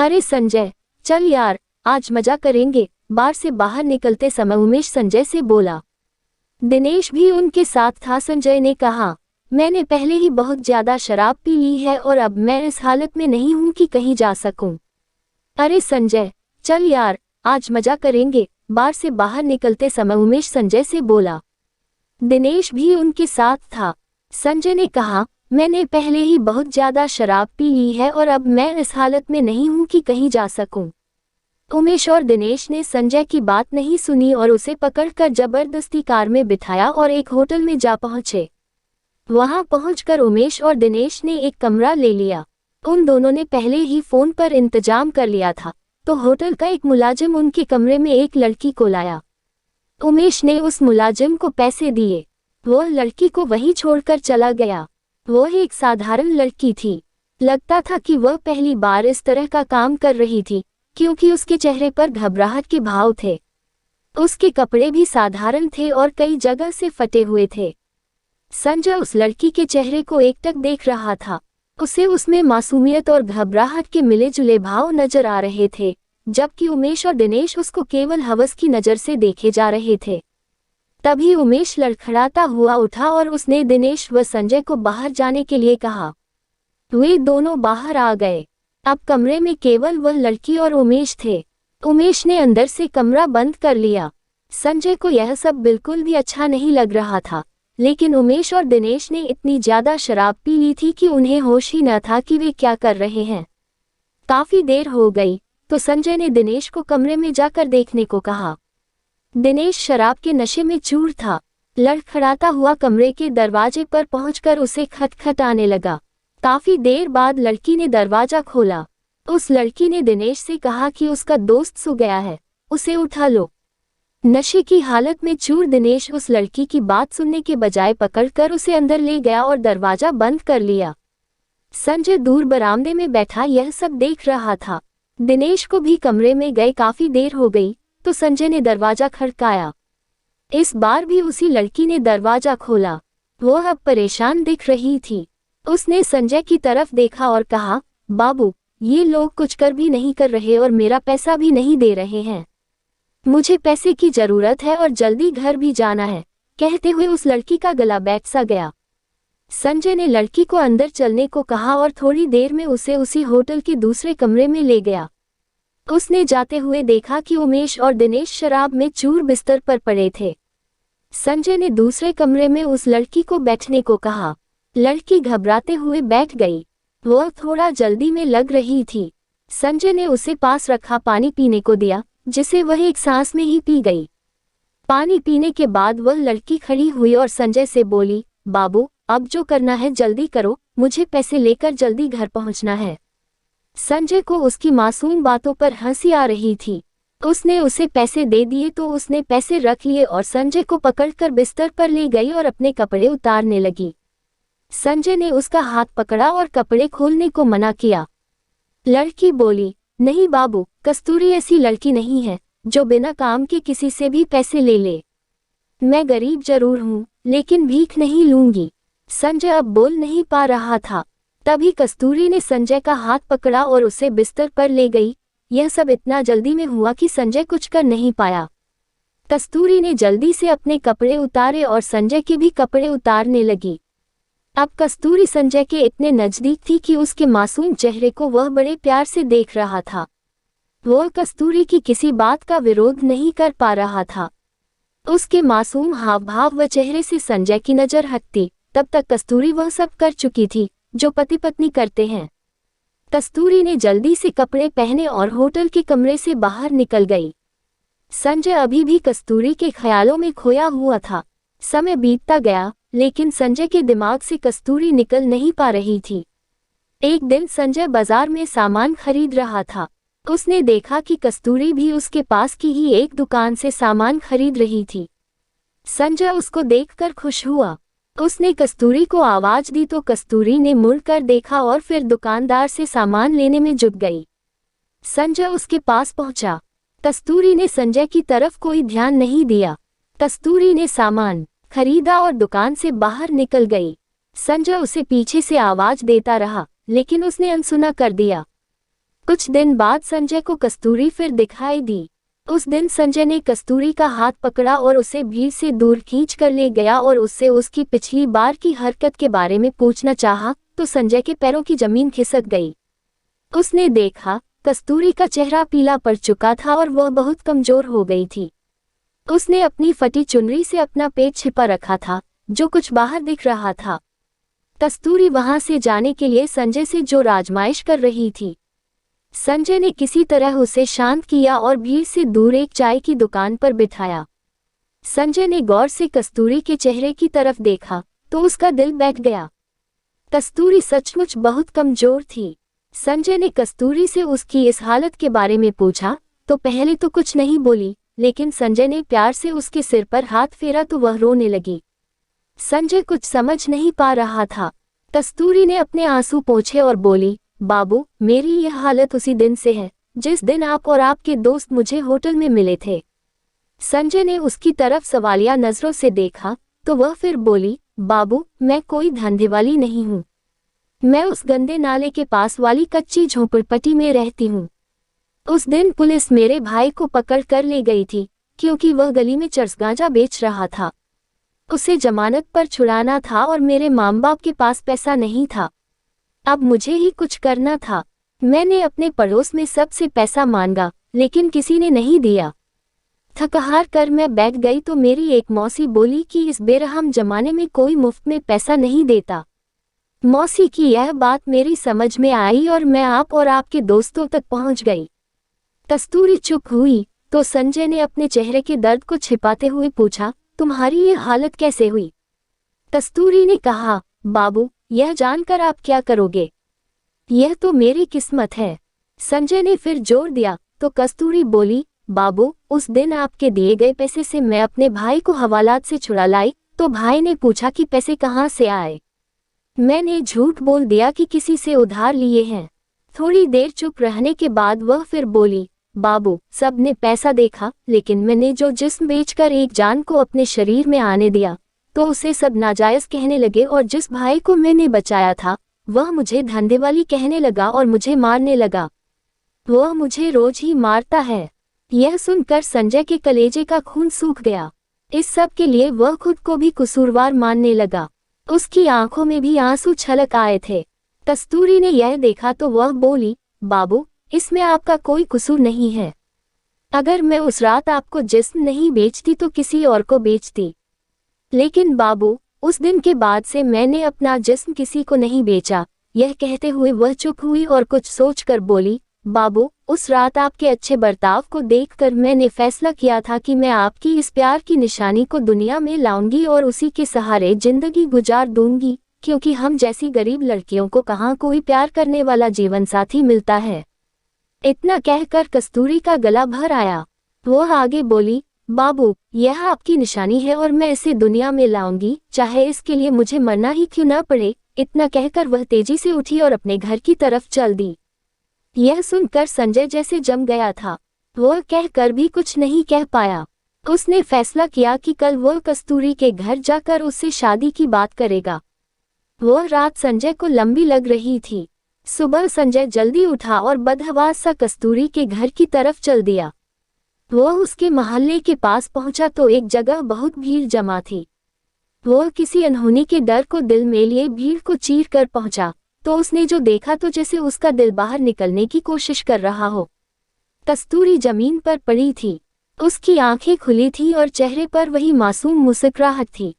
अरे संजय, चल यार, आज मजा करेंगे। बार से बाहर निकलते समय उमेश संजय से बोला। दिनेश भी उनके साथ था। संजय ने कहा, मैंने पहले ही बहुत ज्यादा शराब पी ली है और अब मैं इस हालत में नहीं हूं कि कहीं जा सकूं। अरे संजय, चल यार, आज मजा करेंगे। बार से बाहर निकलते समय उमेश संजय से बोला। दिनेश भी उनके साथ था। संजय ने कहा, मैंने पहले ही बहुत ज्यादा शराब पी ली है और अब मैं इस हालत में नहीं हूं कि कहीं जा सकूं। उमेश और दिनेश ने संजय की बात नहीं सुनी और उसे पकड़कर जबरदस्ती कार में बिठाया और एक होटल में जा पहुंचे। वहां पहुंचकर उमेश और दिनेश ने एक कमरा ले लिया। उन दोनों ने पहले ही फोन पर इंतजाम कर लिया था, तो होटल का एक मुलाजिम उनके कमरे में एक लड़की को लाया। उमेश ने उस मुलाजिम को पैसे दिए। वह लड़की को वहीं छोड़कर चला गया। वह एक साधारण लड़की थी। लगता था कि वह पहली बार इस तरह का काम कर रही थी, क्योंकि उसके चेहरे पर घबराहट के भाव थे। उसके कपड़े भी साधारण थे और कई जगह से फटे हुए थे। संजय उस लड़की के चेहरे को एकटक देख रहा था। उसे उसमें मासूमियत और घबराहट के मिले जुले भाव नजर आ रहे थे, जबकि उमेश और दिनेश उसको केवल हवस की नजर से देखे जा रहे थे। तभी उमेश लड़खड़ाता हुआ उठा और उसने दिनेश व संजय को बाहर जाने के लिए कहा। वे दोनों बाहर आ गए। अब कमरे में केवल वह लड़की और उमेश थे। उमेश ने अंदर से कमरा बंद कर लिया। संजय को यह सब बिल्कुल भी अच्छा नहीं लग रहा था, लेकिन उमेश और दिनेश ने इतनी ज्यादा शराब पी ली थी कि उन्हें होश ही न था कि वे क्या कर रहे हैं। काफी देर हो गई तो संजय ने दिनेश को कमरे में जाकर देखने को कहा। दिनेश शराब के नशे में चूर था। लड़खड़ाता हुआ कमरे के दरवाजे पर पहुंचकर उसे खटखटाने लगा। काफी देर बाद लड़की ने दरवाजा खोला। उस लड़की ने दिनेश से कहा कि उसका दोस्त सो गया है, उसे उठा लो। नशे की हालत में चूर दिनेश उस लड़की की बात सुनने के बजाय पकड़कर उसे अंदर ले गया और दरवाजा बंद कर लिया। संजय दूर बरामदे में बैठा यह सब देख रहा था। दिनेश को भी कमरे में गए काफी देर हो गई तो संजय ने दरवाजा खड़काया। इस बार भी उसी लड़की ने दरवाजा खोला। वह अब परेशान दिख रही थी। उसने संजय की तरफ देखा और कहा, बाबू, ये लोग कुछ कर भी नहीं कर रहे और मेरा पैसा भी नहीं दे रहे हैं। मुझे पैसे की जरूरत है और जल्दी घर भी जाना है। कहते हुए उस लड़की का गला बैठ सा गया। संजय ने लड़की को अंदर चलने को कहा और थोड़ी देर में उसे उसी होटल के दूसरे कमरे में ले गया। उसने जाते हुए देखा कि उमेश और दिनेश शराब में चूर बिस्तर पर पड़े थे। संजय ने दूसरे कमरे में उस लड़की को बैठने को कहा। लड़की घबराते हुए बैठ गई। वह थोड़ा जल्दी में लग रही थी। संजय ने उसे पास रखा पानी पीने को दिया, जिसे वह एक सांस में ही पी गई। पानी पीने के बाद वह लड़की खड़ी हुई और संजय से बोली, बाबू, अब जो करना है जल्दी करो, मुझे पैसे लेकर जल्दी घर पहुंचना है। संजय को उसकी मासूम बातों पर हंसी आ रही थी। उसने उसे पैसे दे दिए तो उसने पैसे रख लिए और संजय को पकड़कर बिस्तर पर ले गई और अपने कपड़े उतारने लगी। संजय ने उसका हाथ पकड़ा और कपड़े खोलने को मना किया। लड़की बोली, नहीं बाबू, कस्तूरी ऐसी लड़की नहीं है जो बिना काम के किसी से भी पैसे ले ले। मैं गरीब जरूर हूँ, लेकिन भीख नहीं लूंगी। संजय अब बोल नहीं पा रहा था। तभी कस्तूरी ने संजय का हाथ पकड़ा और उसे बिस्तर पर ले गई। यह सब इतना जल्दी में हुआ कि संजय कुछ कर नहीं पाया। कस्तूरी ने जल्दी से अपने कपड़े उतारे और संजय के भी कपड़े उतारने लगी। अब कस्तूरी संजय के इतने नजदीक थी कि उसके मासूम चेहरे को वह बड़े प्यार से देख रहा था। वह कस्तूरी की किसी बात का विरोध नहीं कर पा रहा था। उसके मासूम हाव भाव व चेहरे से संजय की नजर हटती। तब तक कस्तूरी वह सब कर चुकी थी जो पति पत्नी करते हैं। कस्तूरी ने जल्दी से कपड़े पहने और होटल के कमरे से बाहर निकल गई। संजय अभी भी कस्तूरी के ख्यालों में खोया हुआ था। समय बीतता गया, लेकिन संजय के दिमाग से कस्तूरी निकल नहीं पा रही थी। एक दिन संजय बाजार में सामान खरीद रहा था। उसने देखा कि कस्तूरी भी उसके पास की ही एक दुकान से सामान खरीद रही थी। संजय उसको देखकर खुश हुआ। उसने कस्तूरी को आवाज दी तो कस्तूरी ने मुड़कर देखा और फिर दुकानदार से सामान लेने में जुट गई। संजय उसके पास पहुंचा। कस्तूरी ने संजय की तरफ कोई ध्यान नहीं दिया। कस्तूरी ने सामान खरीदा और दुकान से बाहर निकल गई। संजय उसे पीछे से आवाज देता रहा, लेकिन उसने अनसुना कर दिया। कुछ दिन बाद संजय को कस्तूरी फिर दिखाई दी। उस दिन संजय ने कस्तूरी का हाथ पकड़ा और उसे भीड़ से दूर खींच कर ले गया और उससे उसकी पिछली बार की हरकत के बारे में पूछना चाहा तो संजय के पैरों की जमीन खिसक गई। उसने देखा कस्तूरी का चेहरा पीला पड़ चुका था और वह बहुत कमजोर हो गई थी। उसने अपनी फटी चुनरी से अपना पेट छिपा रखा था, जो कुछ बाहर दिख रहा था। कस्तूरी वहां से जाने के लिए संजय से जो आजमाइश कर रही थी। संजय ने किसी तरह उसे शांत किया और भीड़ से दूर एक चाय की दुकान पर बिठाया। संजय ने गौर से कस्तूरी के चेहरे की तरफ देखा तो उसका दिल बैठ गया। कस्तूरी सचमुच बहुत कमजोर थी। संजय ने कस्तूरी से उसकी इस हालत के बारे में पूछा तो पहले तो कुछ नहीं बोली, लेकिन संजय ने प्यार से उसके सिर पर हाथ फेरा तो वह रोने लगी। संजय कुछ समझ नहीं पा रहा था। कस्तूरी ने अपने आंसू पोंछे और बोली, बाबू, मेरी यह हालत उसी दिन से है जिस दिन आप और आपके दोस्त मुझे होटल में मिले थे। संजय ने उसकी तरफ सवालिया नजरों से देखा तो वह फिर बोली, बाबू, मैं कोई धंधे वाली नहीं हूँ। मैं उस गंदे नाले के पास वाली कच्ची झोपड़पट्टी में रहती हूँ। उस दिन पुलिस मेरे भाई को पकड़ कर ले गई थी क्योंकि वह गली में चरस गांजा बेच रहा था। उसे जमानत पर छुड़ाना था और मेरे माँ बाप के पास पैसा नहीं था। अब मुझे ही कुछ करना था। मैंने अपने पड़ोस में सबसे पैसा मांगा लेकिन किसी ने नहीं दिया। थक हार कर मैं बैठ गई तो मेरी एक मौसी बोली कि इस बेरहम जमाने में कोई मुफ्त में पैसा नहीं देता। मौसी की यह बात मेरी समझ में आई और मैं आप और आपके दोस्तों तक पहुंच गई। कस्तूरी चुप हुई तो संजय ने अपने चेहरे के दर्द को छिपाते हुए पूछा, तुम्हारी ये हालत कैसे हुई? कस्तूरी ने कहा, बाबू, यह जानकर आप क्या करोगे? यह तो मेरी किस्मत है। संजय ने फिर जोर दिया तो कस्तूरी बोली, बाबू, उस दिन आपके दिए गए पैसे से मैं अपने भाई को हवालात से छुड़ा लाई तो भाई ने पूछा कि पैसे कहाँ से आए। मैंने झूठ बोल दिया कि किसी से उधार लिए हैं। थोड़ी देर चुप रहने के बाद वह फिर बोली, बाबू, सबने पैसा देखा लेकिन मैंने जो जिस्म बेचकर एक जान को अपने शरीर में आने दिया तो उसे सब नाजायज कहने लगे और जिस भाई को मैंने बचाया था वह मुझे धंधे वाली कहने लगा और मुझे मारने लगा। वह मुझे रोज ही मारता है। यह सुनकर संजय के कलेजे का खून सूख गया। इस सब के लिए वह खुद को भी कसूरवार मानने लगा। उसकी आंखों में भी आंसू छलक आए थे। कस्तूरी ने यह देखा तो वह बोली, बाबू, इसमें आपका कोई कसूर नहीं है। अगर मैं उस रात आपको जिस्म नहीं बेचती तो किसी और को बेचती। लेकिन बाबू, उस दिन के बाद से मैंने अपना जिस्म किसी को नहीं बेचा। यह कहते हुए वह चुप हुई और कुछ सोचकर बोली, बाबू, उस रात आपके अच्छे बर्ताव को देखकर मैंने फैसला किया था कि मैं आपकी इस प्यार की निशानी को दुनिया में लाऊंगी और उसी के सहारे जिंदगी गुजार दूंगी, क्योंकि हम जैसी गरीब लड़कियों को कहाँ कोई प्यार करने वाला जीवन साथी मिलता है। इतना कहकर कस्तूरी का गला भर आया। वह आगे बोली, बाबू, यह आपकी निशानी है और मैं इसे दुनिया में लाऊंगी, चाहे इसके लिए मुझे मरना ही क्यों न पड़े। इतना कहकर वह तेजी से उठी और अपने घर की तरफ चल दी। यह सुनकर संजय जैसे जम गया था। वह कहकर भी कुछ नहीं कह पाया। उसने फैसला किया कि कल वह कस्तूरी के घर जाकर उससे शादी की बात करेगा। वह रात संजय को लंबी लग रही थी। सुबह संजय जल्दी उठा और बदहवास सा कस्तूरी के घर की तरफ चल दिया। वह उसके मोहल्ले के पास पहुंचा तो एक जगह बहुत भीड़ जमा थी। वह किसी अनहोनी के डर को दिल में लिए भीड़ को चीर कर पहुंचा तो उसने जो देखा तो जैसे उसका दिल बाहर निकलने की कोशिश कर रहा हो। कस्तूरी जमीन पर पड़ी थी। उसकी आंखें खुली थी और चेहरे पर वही मासूम मुस्कुराहट थी।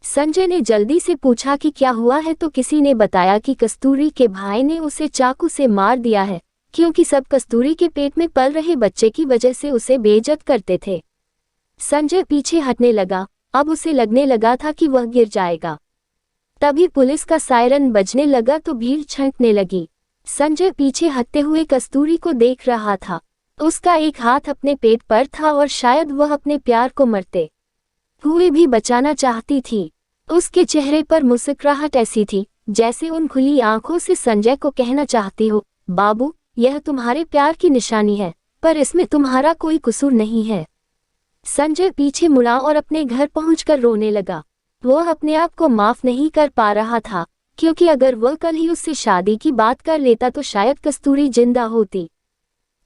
संजय ने जल्दी से पूछा कि क्या हुआ है तो किसी ने बताया कि कस्तूरी के भाई ने उसे चाकू से मार दिया है, क्योंकि सब कस्तूरी के पेट में पल रहे बच्चे की वजह से उसे बेइज्जत करते थे। संजय पीछे हटने लगा। अब उसे लगने लगा था कि वह गिर जाएगा। तभी पुलिस का सायरन बजने लगा तो भीड़ छंटने लगी। संजय पीछे हटते हुए कस्तूरी को देख रहा था। उसका एक हाथ अपने पेट पर था और शायद वह अपने प्यार को मरते हुए भी बचाना चाहती थी। उसके चेहरे पर मुस्कुराहट ऐसी थी जैसे उन खुली आंखों से संजय को कहना चाहती हो, बाबू, यह तुम्हारे प्यार की निशानी है, पर इसमें तुम्हारा कोई कसूर नहीं है। संजय पीछे मुड़ा और अपने घर पहुंचकर रोने लगा। वह अपने आप को माफ नहीं कर पा रहा था। क्योंकि अगर वह कल ही उससे शादी की बात कर लेता तो शायद कस्तूरी जिंदा होती।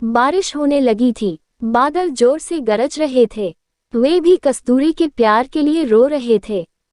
बारिश होने लगी थी, बादल जोर से गरज रहे थे। वे भी कस्तूरी के प्यार के लिए रो रहे थे।